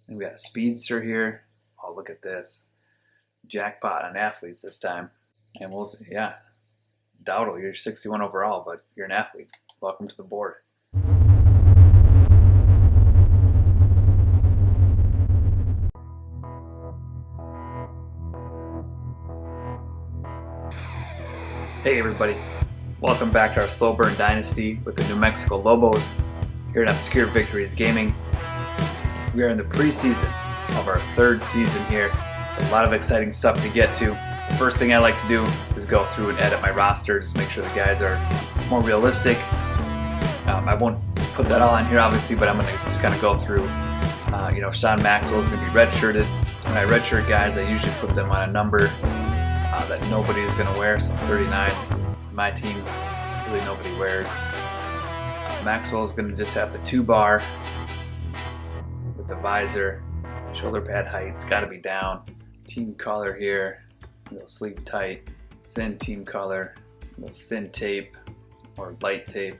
And we got a speedster here. Oh, look at this. Jackpot on athletes this time. And we'll see, yeah. Dowdle, you're 61 overall, but you're an athlete. Welcome to the board. Hey everybody, welcome back to our Slow Burn Dynasty with the New Mexico Lobos here at Obscure Victories Gaming. We are in the preseason of our third season here, so a lot of exciting stuff to get to. The first thing I like to do is go through and edit my roster, just make sure the guys are more realistic. I won't put that all on here obviously, but I'm going to just kind of go through. Sean Maxwell is going to be redshirted. When I redshirt guys, I usually put them on a number that nobody is going to wear, so 39. My team, really nobody wears. Maxwell is going to just have the 2-bar with the visor. Shoulder pad height's got to be down. Team color here, sleeve tight. Thin team color, thin tape or light tape.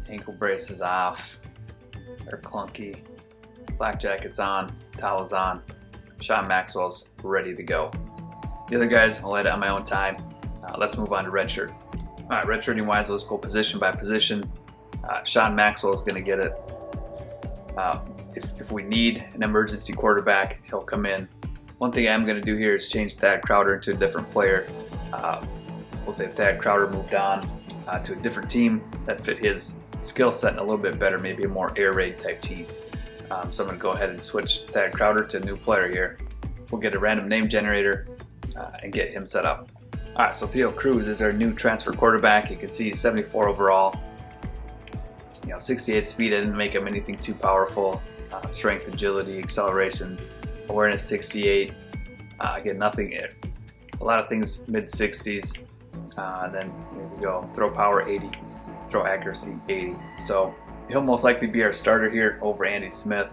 Ankle braces off. They're clunky. Black jacket's on, towels on. Sean Maxwell's ready to go. The other guys, I'll edit on my own time. Let's move on to redshirt. All right, redshirting wise, let's go position by position. Sean Maxwell is going to get it. If we need an emergency quarterback, he'll come in. One thing I'm going to do here is change Thad Crowder into a different player. We'll say Thad Crowder moved on to a different team that fit his skill set a little bit better, maybe a more air raid type team. So I'm going to go ahead and switch Thad Crowder to a new player here. We'll get a random name generator and get him set up. All right, so Theo Cruz is our new transfer quarterback. You can see he's 74 overall. 68 speed. I didn't make him anything too powerful. Strength, agility, acceleration, awareness 68. Again, nothing. A lot of things mid 60s. Then here we go. Throw power 80. Throw accuracy 80. So he'll most likely be our starter here over Andy Smith.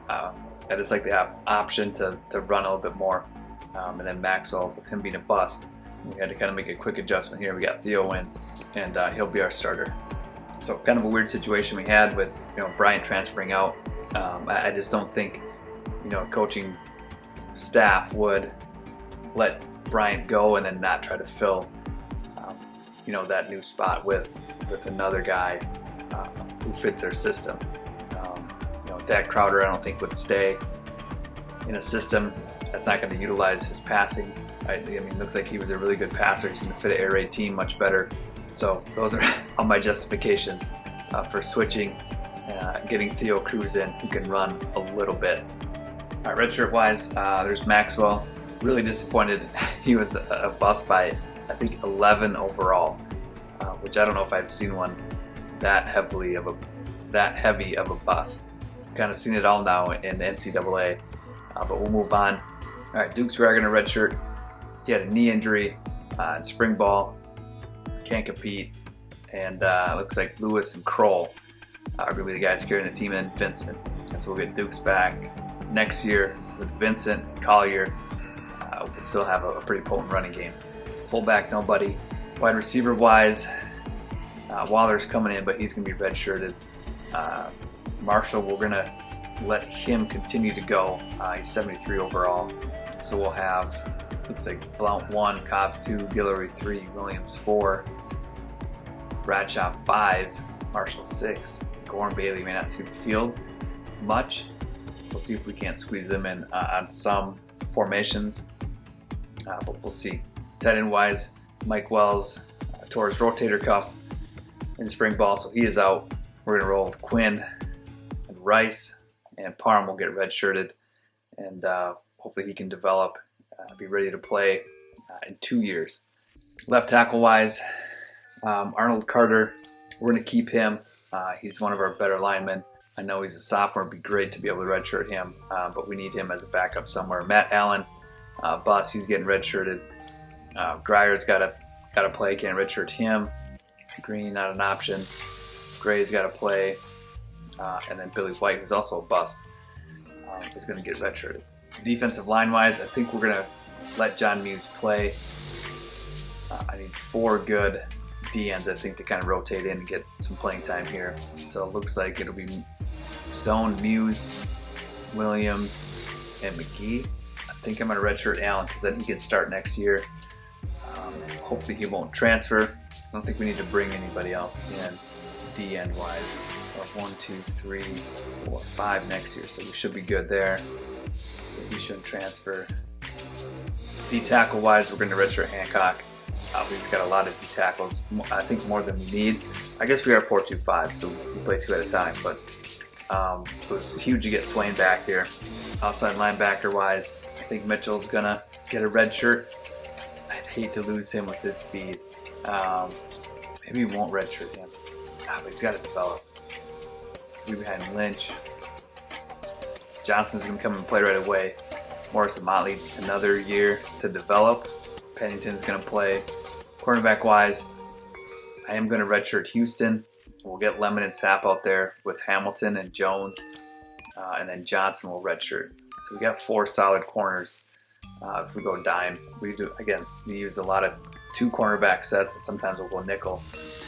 I just like the option to run a little bit more. And then Maxwell, with him being a bust, we had to kind of make a quick adjustment here. We got Theo in, and he'll be our starter. So kind of a weird situation we had with Bryant transferring out. I just don't think coaching staff would let Bryant go and then not try to fill that new spot with another guy who fits their system. Thad Crowder I don't think would stay in a system that's not going to utilize his passing. I mean, it looks like he was a really good passer. He's going to fit an air raid team much better. So those are all my justifications for switching, getting Theo Cruz in, who can run a little bit. All right, redshirt wise, there's Maxwell. Really disappointed. He was a bust by, I think, 11 overall, which I don't know if I've seen one that heavy of a bust. Kind of seen it all now in the NCAA, but we'll move on. All right, Dukes, we are going to redshirt. He had a knee injury in spring ball. Can't compete. And looks like Lewis and Kroll are going to be the guys carrying the team in. Vincent. And so we'll get Dukes back next year with Vincent and Collier. We'll still have a pretty potent running game. Fullback, nobody. Wide receiver wise, Waller's coming in, but he's going to be redshirted. Marshall, we're going to let him continue to go. He's 73 overall. So we'll have, looks like Blount 1, Cobbs 2, Guillory 3, Williams 4, Bradshaw 5, Marshall 6. Gorham Bailey may not see the field much. We'll see if we can't squeeze them in on some formations, but we'll see. Tight end wise, Mike Wells tore his rotator cuff in spring ball, so he is out. We're going to roll with Quinn and Rice, and Parham will get redshirted, and hopefully he can develop, be ready to play in 2 years. Left tackle wise, Arnold Carter, we're going to keep him. He's one of our better linemen. I know he's a sophomore. It'd be great to be able to redshirt him, but we need him as a backup somewhere. Matt Allen, bus, he's getting redshirted. Grier's got to play, can't redshirt him. Green, not an option. Gray's got to play. And then Billy White, who's also a bust, is going to get redshirted. Defensive line wise, I think we're going to let John Muse play. I need 4 good DNs, I think, to kind of rotate in and get some playing time here. So it looks like it'll be Stone, Muse, Williams, and McGee. I think I'm going to redshirt Allen because then he can start next year. Hopefully he won't transfer. I don't think we need to bring anybody else in D end wise. We'll have 1, 2, 3, 4, 5 next year, so we should be good there. So he shouldn't transfer. D tackle wise, we're going to redshirt Hancock. We've got a lot of D tackles, I think more than we need. I guess we are 4-2-5, so we play 2 at a time, but it was huge to get Swain back here. Outside linebacker wise, I think Mitchell's going to get a red shirt. I'd hate to lose him with his speed. Maybe we won't redshirt him. But he's got to develop. We behind Lynch. Johnson's going to come and play right away. Morris and Motley, another year to develop. Pennington's going to play. Cornerback wise, I am going to redshirt Houston. We'll get Lemon and Sapp out there with Hamilton and Jones. And then Johnson will redshirt. So we got 4 solid corners. If we go dime, we use a lot of 2 cornerback sets, and sometimes we'll go nickel.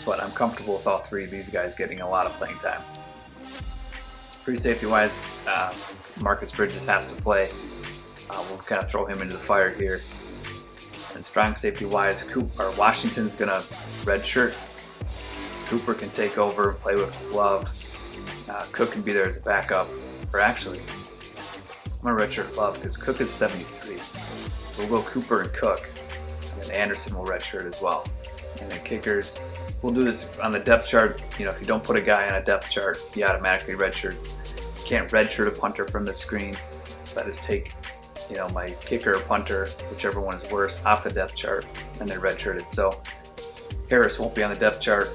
But I'm comfortable with all 3 of these guys getting a lot of playing time. Free safety wise, Marcus Bridges has to play. We'll kind of throw him into the fire here. And strong safety wise, Washington's gonna redshirt. Cooper can take over, play with Love. Cook can be there as a backup. Or actually, I'm gonna redshirt Love because Cook is 73. So we'll go Cooper and Cook. And then Anderson will redshirt as well. And then kickers, we'll do this on the depth chart. You know, if you don't put a guy on a depth chart, he automatically redshirts. You can't redshirt a punter from the screen. So I just take, you know, my kicker or punter, whichever one is worse, off the depth chart and then redshirted. So Harris won't be on the depth chart,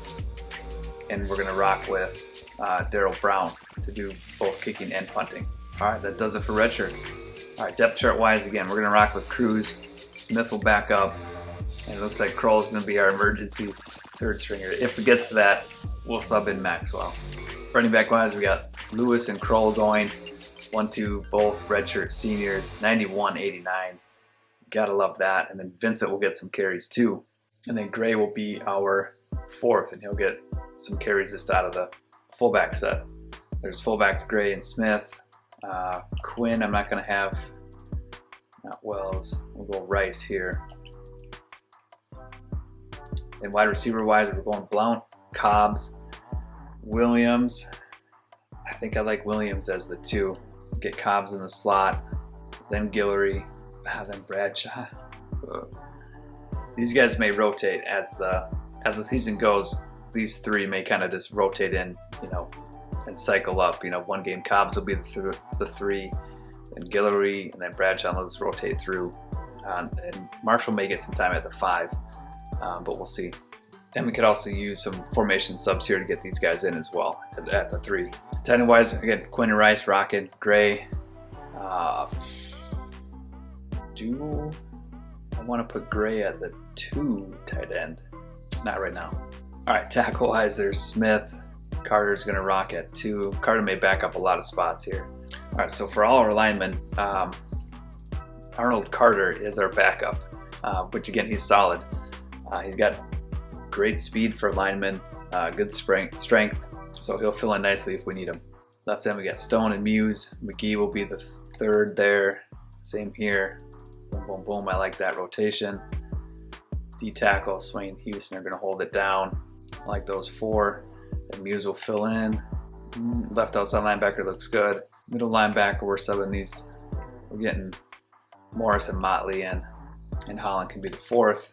and we're gonna rock with Daryl Brown to do both kicking and punting. All right, that does it for redshirts. All right, depth chart wise, again, we're gonna rock with Cruz. Smith will back up, and it looks like Kroll's gonna be our emergency 3rd stringer. If it gets to that, we'll sub in Maxwell. Running back wise, we got Lewis and Kroll going. 1-2, both redshirt seniors, 91-89. Gotta love that. And then Vincent will get some carries too. And then Gray will be our 4th, and he'll get some carries just out of the fullback set. There's fullbacks Gray and Smith. Quinn, I'm not going to have. Not Wells. We'll go Rice here. And wide receiver wise, we're going Blount, Cobbs, Williams. I think I like Williams as the 2. Get Cobbs in the slot, then Guillory, then Bradshaw. These guys may rotate as the season goes. These 3 may kind of just rotate in, you know, and cycle up. You know, one game Cobbs will be the 3, and Guillory, and then Bradshaw will just rotate through. And Marshall may get some time at the 5, but we'll see. And we could also use some formation subs here to get these guys in as well at the 3. Tight end wise, again, Quinn and Rice, Rocket, Gray. Do I want to put Gray at the 2 tight end? Not right now. All right, tackle wise, there's Smith. Carter's going to rock at 2. Carter may back up a lot of spots here. All right, so for all our linemen, Arnold Carter is our backup, which again, he's solid. He's got great speed for linemen, good strength, so he'll fill in nicely if we need him. Left end, we got Stone and Muse. McGee will be the 3rd there. Same here. Boom, boom, boom. I like that rotation. D tackle, Swain, Houston are going to hold it down. I like those 4. And Muse will fill in. Left outside linebacker looks good. Middle linebacker, we're subbing these. We're getting Morris and Motley in. And Holland can be the 4th.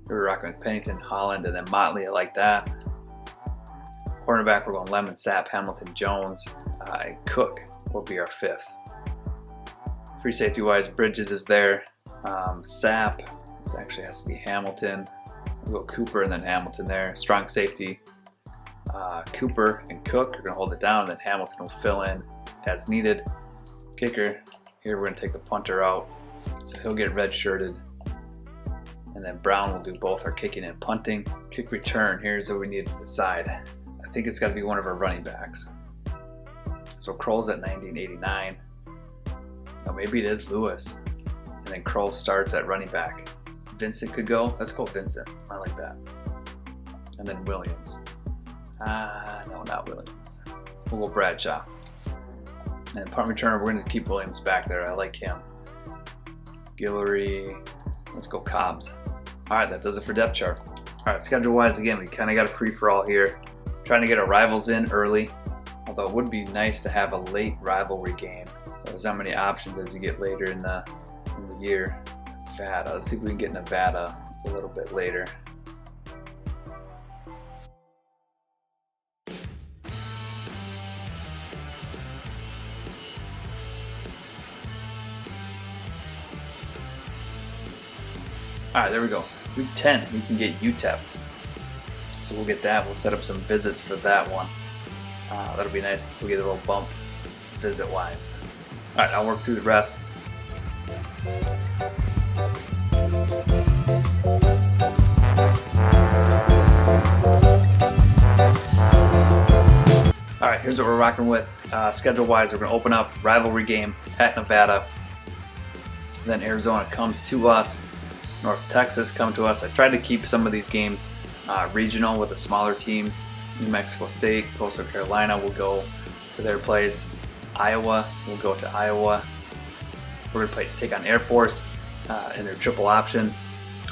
We're rocking with Pennington, Holland, and then Motley. I like that. Cornerback, we're going Lemon, Sapp, Hamilton, Jones, and Cook will be our 5th. Free safety wise, Bridges is there. Sapp, this actually has to be Hamilton. We'll go Cooper and then Hamilton there. Strong safety, Cooper and Cook are going to hold it down, and then Hamilton will fill in as needed. Kicker, here we're going to take the punter out, so he'll get redshirted. And then Brown will do both our kicking and punting. Kick return, here's what we need to decide. I think it's got to be one of our running backs. So Kroll's at 90-89. Now maybe it is Lewis. And then Kroll starts at running back. Vincent could go. Let's go Vincent. I like that. And then Williams. No, not Williams. We'll go Bradshaw. And punt returner, we're going to keep Williams back there. I like him. Guillory, let's go Cobbs. All right, that does it for depth chart. All right, schedule-wise, again, we kind of got a free-for-all here. Trying to get our rivals in early, although it would be nice to have a late rivalry game. There's not many options as you get later in the year. Nevada, let's see if we can get Nevada a little bit later. All right, there we go. Week 10, we can get UTEP. So we'll get that. We'll set up some visits for that one. That'll be nice. We'll get a little bump visit-wise. All right, I'll work through the rest. All right, here's what we're rocking with. Schedule-wise, we're going to open up rivalry game at Nevada. Then Arizona comes to us. North Texas come to us. I tried to keep some of these games regional with the smaller teams. New Mexico State, Coastal Carolina will go to their place. Iowa will go to Iowa. We're going to take on Air Force in their triple option.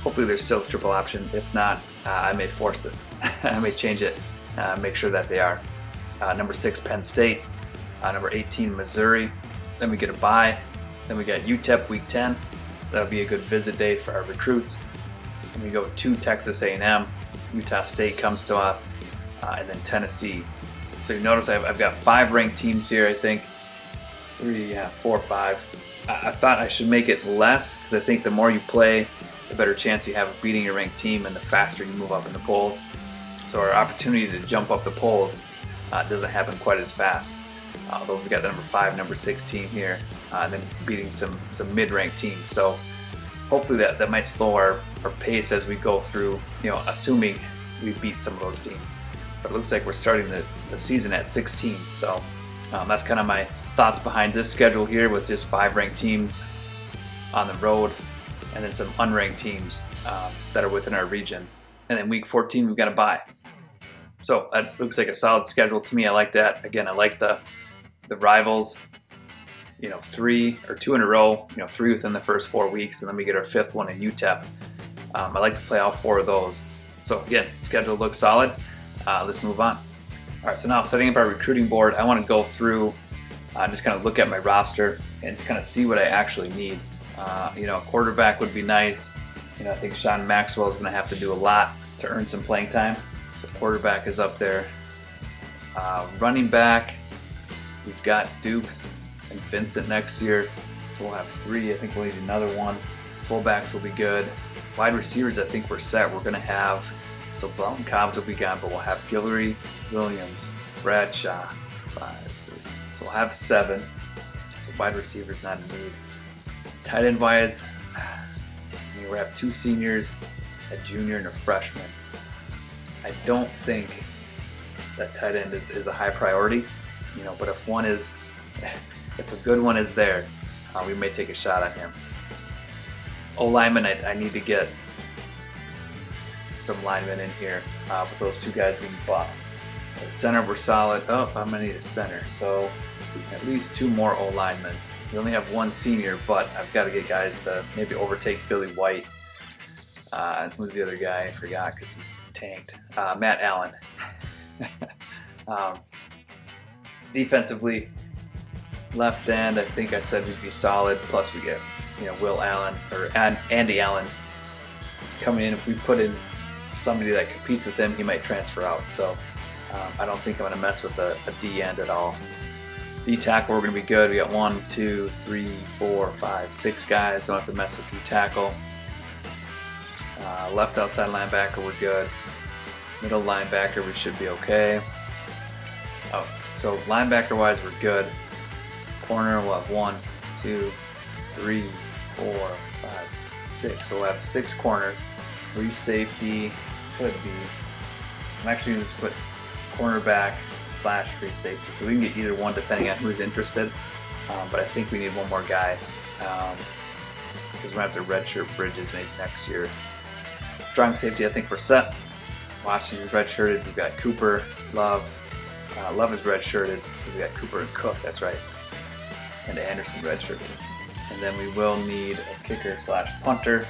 Hopefully there's still a triple option. If not, I may force it. I may change it, make sure that they are. Number 6, Penn State. Number 18, Missouri. Then we get a bye. Then we got UTEP week 10. That'll be a good visit day for our recruits. And we go to Texas A&M. Utah State comes to us, and then Tennessee. So you notice I've got 5 ranked teams here, I think. 4, 5. I thought I should make it less because I think the more you play, the better chance you have of beating your ranked team and the faster you move up in the polls. So our opportunity to jump up the polls doesn't happen quite as fast. Although we got the number 5, number 6 team here, and then beating some mid-ranked teams. So hopefully that might slow our pace as we go through, assuming we beat some of those teams. But it looks like we're starting the season at 16. So that's kind of my thoughts behind this schedule here with just 5 ranked teams on the road and then some unranked teams that are within our region. And then week 14, we've got a bye. So that looks like a solid schedule to me. I like that. Again, I like the rivals, 3 or 2 in a row, 3 within the first 4 weeks, and then we get our 5th one in UTEP. I like to play all 4 of those. So again, schedule looks solid. Let's move on. All right, so now setting up our recruiting board, I want to go through, just kind of look at my roster and just kind of see what I actually need. A quarterback would be nice. I think Sean Maxwell is going to have to do a lot to earn some playing time. So quarterback is up there. Running back, we've got Dukes and Vincent next year, so we'll have 3. I think we'll need another one. Fullbacks will be good. Wide receivers, I think we're set. We're going to have, so Blount and Cobbs will be gone, but we'll have Guillory, Williams, Bradshaw, 5, 6. So we'll have 7. So wide receivers not a need. Tight end wise, we'll have 2 seniors, a junior, and a freshman. I don't think that tight end is a high priority, but if a good one is there, we may take a shot at him. O-lineman, I need to get some linemen in here with those 2 guys being busts. Center, we're solid. Oh, I'm going to need a center. So at least 2 more O-linemen. We only have 1 senior, but I've got to get guys to maybe overtake Billy White. Who's the other guy? I forgot because he tanked. Matt Allen. Defensively, left end, I think I said we'd be solid. Plus we get, Will Allen or Andy Allen coming in. If we put in somebody that competes with him, he might transfer out. So I don't think I'm going to mess with a D end at all. D tackle, we're going to be good. We got 1, 2, 3, 4, 5, 6 guys. Don't have to mess with D tackle. Left outside linebacker, we're good. Middle linebacker, we should be okay. Oh, so linebacker-wise, we're good. Corner, we'll have 1, 2, 3, 4, 5, 6. So we'll have 6 corners. Free safety could be. I'm actually going to put cornerback / free safety. So we can get either one depending on who's interested. But I think we need one more guy because we're going to have to redshirt Bridges maybe next year. Strong safety, I think we're set. Washington's redshirted. We've got Cooper, Love. Love is redshirted because we got Cooper and Cook. That's right. and Anderson redshirted. And then we will need a kicker/punter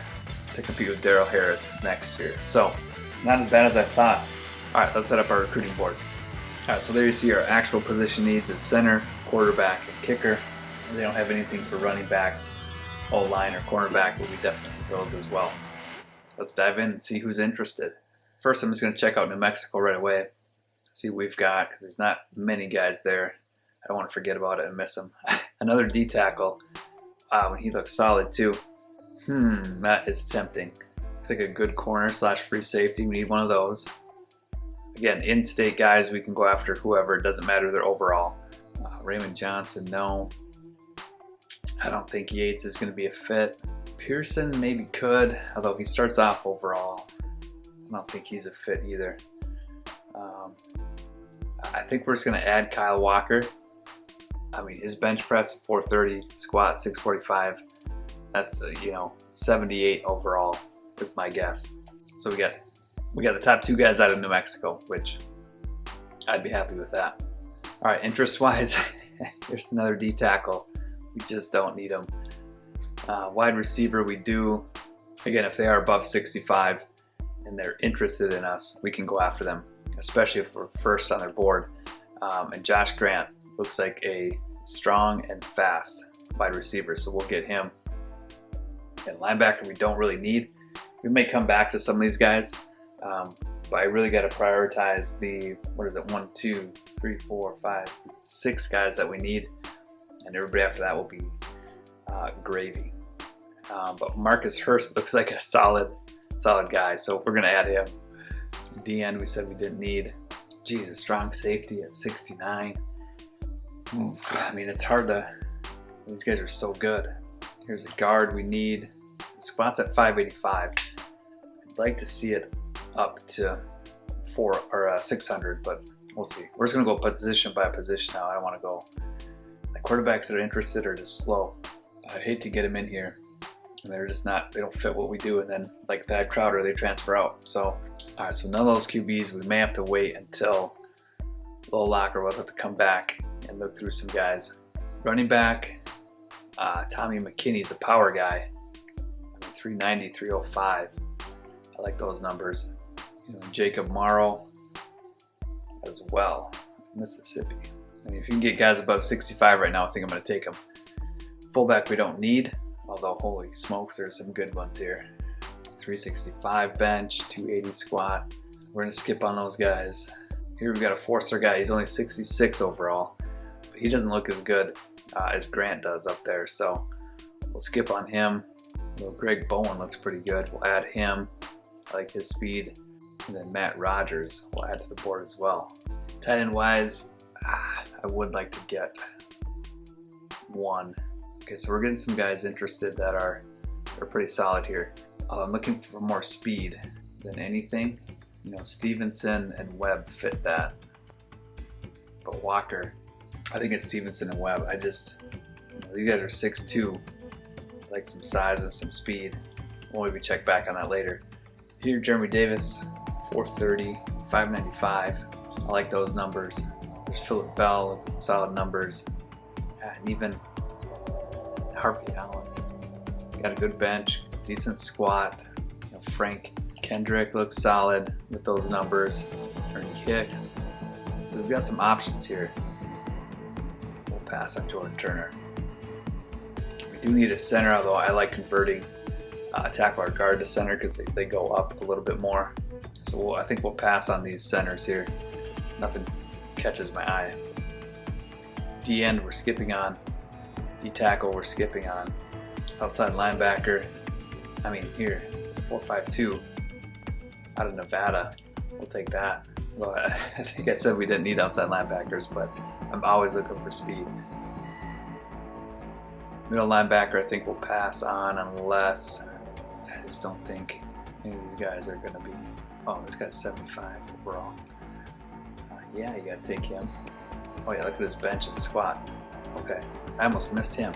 to compete with Darrell Harris next year. So not as bad as I thought. All right, let's set up our recruiting board. All right, so there you see our actual position needs is center, quarterback, and kicker. They don't have anything for running back, O-line, or cornerback, but we definitely need those as well. Let's dive in and see who's interested. First, I'm just going to check out New Mexico right away. See what we've got, because there's not many guys there. I don't want to forget about it and miss him. Another D-tackle. He looks solid too. That is tempting. Looks like a good corner/free safety. We need one of those. Again, in-state guys, we can go after whoever. It doesn't matter their overall. Raymond Johnson, no. I don't think Yates is going to be a fit. Pearson maybe could, although he starts off overall. I don't think he's a fit either. I think we're just going to add Kyle Walker. I mean, his bench press 430, squat 645. That's 78 overall is my guess. So we got the top two guys out of New Mexico, which I'd be happy with that. All right, interest-wise, here's another D tackle. We just don't need them. Wide receiver, we do. Again, if they are above 65 and they're interested in us, we can go after them, especially if we're first on their board. And Josh Grant looks like a strong and fast wide receiver, so we'll get him. And linebacker, we don't really need. We may come back to some of these guys, but I really got to prioritize the 6 guys that we need, and everybody after that will be gravy. But Marcus Hurst looks like a solid guy, so we're gonna add him. DN we said we didn't need. Jesus, strong safety at 69. I mean, it's hard to. These guys are so good. Here's a guard we need. The squat's at 585. I'd like to see it up to 600, but we'll see. We're just gonna go position by position now. I don't want to go. The quarterbacks that are interested are just slow. I hate to get them in here, and they're just not. They don't fit what we do, and then like Thad Crowder, they transfer out. So, all right. So none of those QBs. We may have to wait until Low Locker will have to come back and look through some guys. Running back, Tommy McKinney's a power guy. 390, 305. I like those numbers. Jacob Morrow as well. Mississippi. I mean, if you can get guys above 65 right now, I think I'm going to take them. Fullback we don't need, although holy smokes, there's some good ones here. 365 bench, 280 squat. We're going to skip on those guys. Here we've got a 4-star guy. He's only 66 overall, but he doesn't look as good as Grant does up there, so we'll skip on him. Greg Bowen looks pretty good. We'll add him. I like his speed. And then Matt Rogers will add to the board as well. Tight end wise, I would like to get one. Okay, so we're getting some guys interested that are pretty solid here. I'm looking for more speed than anything. Stevenson and Webb fit that. But Walker, I think it's Stevenson and Webb. These guys are 6'2". I like some size and some speed. We'll maybe check back on that later. Here, Jeremy Davis, 430, 595. I like those numbers. There's Phillip Bell, solid numbers. And even Harvey Allen. Got a good bench, decent squat. Frank Kendrick looks solid with those numbers. Ernie Hicks. So we've got some options here. We'll pass on Jordan Turner. We do need a center, although I like converting tackle or guard to center because they go up a little bit more. So I think we'll pass on these centers here. Nothing catches my eye. D end we're skipping on. D tackle we're skipping on. Outside linebacker, here, 4.52 out of Nevada. We'll take that. Well, I think I said we didn't need outside linebackers, but I'm always looking for speed. Middle linebacker, I think we'll pass on unless I just don't think any of these guys are going to be. Oh, this guy's 75 overall. Yeah, you got to take him. Oh yeah, look at his bench and squat. Okay, I almost missed him.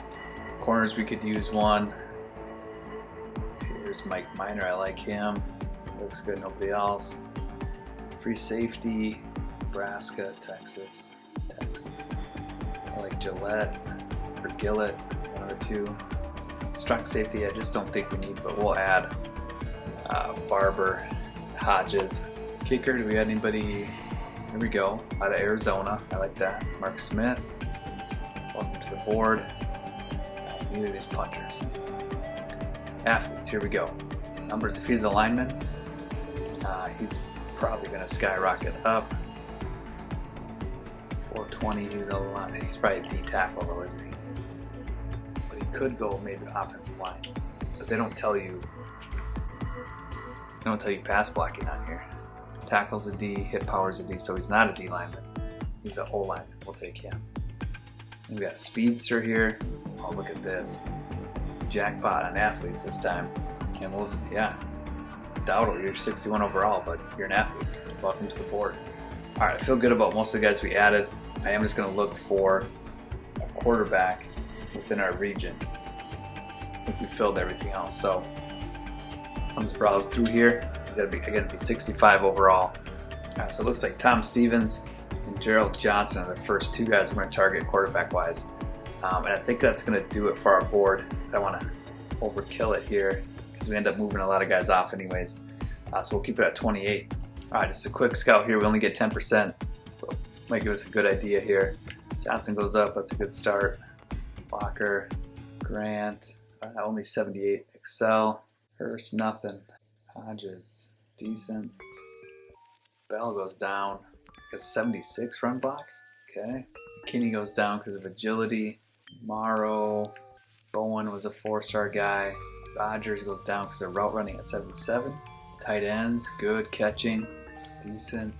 Corners, we could use one. Here's Mike Miner, I like him. Looks good, nobody else. Free safety, Nebraska, Texas. I like Gillette. for Gillett, 1 or 2. Strong safety, I just don't think we need, but we'll add Barber, Hodges. Kicker, do we have anybody? Here we go, out of Arizona. I like that. Mark Smith. Welcome to the board. Neither of these punters. Athletes, here we go. Numbers, if he's a lineman, he's probably going to skyrocket up. 420, he's a lineman. He's probably a D tackle though, isn't he? But he could go maybe offensive line. But they don't tell you pass blocking on here. Tackle's a D, hit power's a D, so he's not a D lineman. He's an O lineman. We'll take him. And we got a speedster here. Oh, look at this. Jackpot on athletes this time. And Dowdle, you're 61 overall, but you're an athlete. Welcome to the board. All right, I feel good about most of the guys we added. I am just going to look for a quarterback within our region. I think we filled everything else. So let's browse through here. He's got to be 65 overall. All right, so it looks like Tom Stevens and Gerald Johnson are the first 2 guys we're going to target quarterback-wise. And I think that's going to do it for our board. I don't want to overkill it here because we end up moving a lot of guys off anyways. So we'll keep it at 28. All right, just a quick scout here. We only get 10%. So might give us a good idea here. Johnson goes up. That's a good start. Walker, Grant, only 78. Excel, Hurst, nothing. Hodges, decent. Bell goes down. Got 76 run block. Okay. McKinney goes down because of agility. Morrow, Bowen was a 4-star guy. Rogers goes down because of route running at 77. Tight ends, good catching, decent.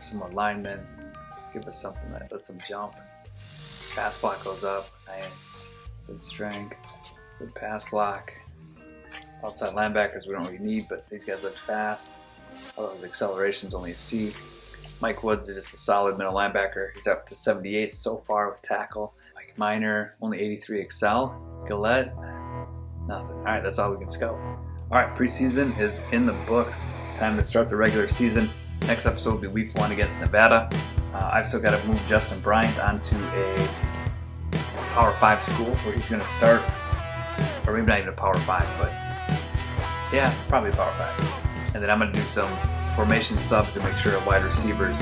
Some more linemen, give us something that lets them jump. Pass block goes up, nice. Good strength, good pass block. Outside linebackers we don't really need, but these guys look fast. Although his acceleration's only a C. Mike Woods is just a solid middle linebacker. He's up to 78 so far with tackle. Mike Minor, only 83 Excel. Gillette, nothing. All right, that's all we can scout. All right, preseason is in the books. Time to start the regular season. Next episode will be week 1 against Nevada. I've still got to move Justin Bryant onto a Power 5 school where he's going to start, or maybe not even a Power 5, but yeah, probably Power 5. And then I'm going to do some formation subs to make sure wide receivers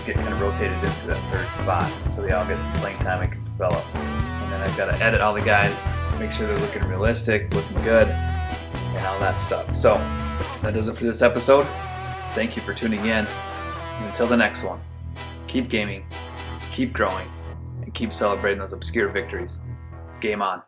get kind of rotated into that 3rd spot so they all get some playing time and can develop. And then I've got to edit all the guys, make sure they're looking realistic, looking good, and all that stuff. So that does it for this episode. Thank you for tuning in. And until the next one, keep gaming, keep growing, and keep celebrating those obscure victories. Game on.